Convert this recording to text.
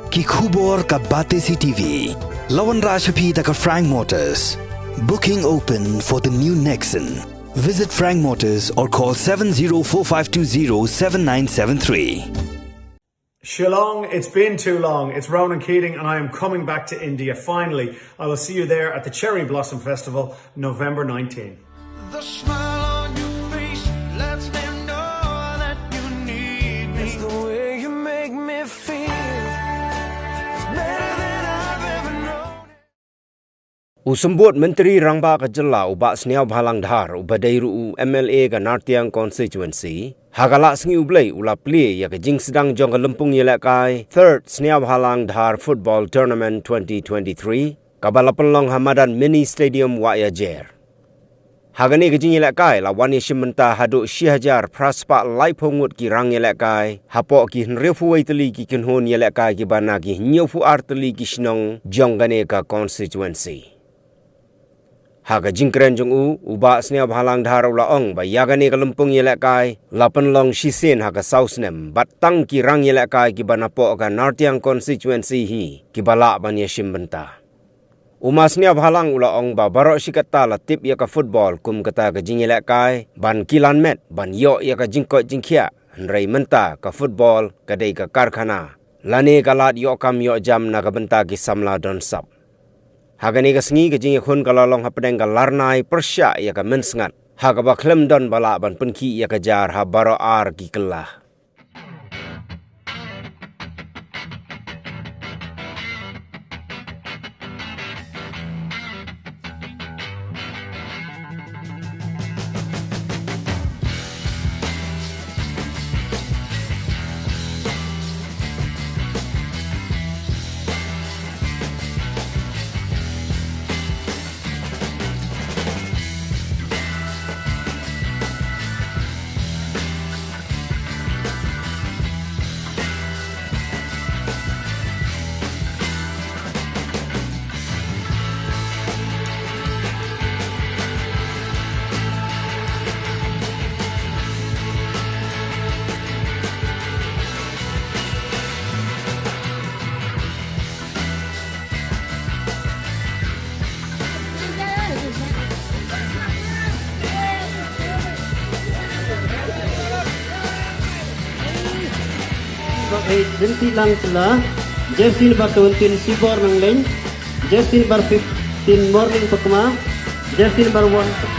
ki khubor ka bate si TV. Lawan Rashaphi ka Frank Motors. Booking open for the new Nexon. Visit Frank Motors or call 7045207973. Shillong, it's been too long. It's Ronan Keating and I am coming back to India. Finally, I will see you there at the Cherry Blossom Festival, November 19. The smile on your face lets me know that you need me. It's the way you make me feel. It's better than I've ever known. Usambut Menteri Rangba Kajala ubak SNIAWBHALANG DHAR ubadairu MLA ka Nartiang constituency. Hagalak sengi ublay ula pli ya ke jing sedang jong ke lempung yelekai 3rd SNIAWBHALANG DHAR Football Tournament 2023 kabalapelong Hamadan Mini Stadium WAHIAJER. Hagani ke jing yelekai lawan yashimenta haduk WAHIAJER praspak lai pongut ki rang yelekai hapok ki nrefuai teli ki kinhon yelekai ki bana ki nyofu arteli ki shnong jong gane ka constituency. Haga jingkren jong uba SNIAWBHALANG DHAR ulaong ba yagani kalempung yelekai lapan long shisen haga sausnem batang ki rang yelekai ki banapo ka Nartiang constituency hi ki balak ban yashim benta. Uma SNIAWBHALANG ulaong ba barok shikata la tip ya ka football kum kata ka jing yelekai ban kilan met ban yo ya ka jingkot jingkia nrai menta ka football kadai ka karkhana lani kalat yo kam yo jam na ka benta ki samla don sap. Hagani ka sengi ka jing yakun kalalong hapadeng ka larnai persya ya ka mensngat. Haga ba klem don balak ban penki ya ka jar ha baro ar ki kelah. Denti lang sila. Jersey number 17 Sibor ng lane. Jersey number 15 Morning Pagma. Jersey number 1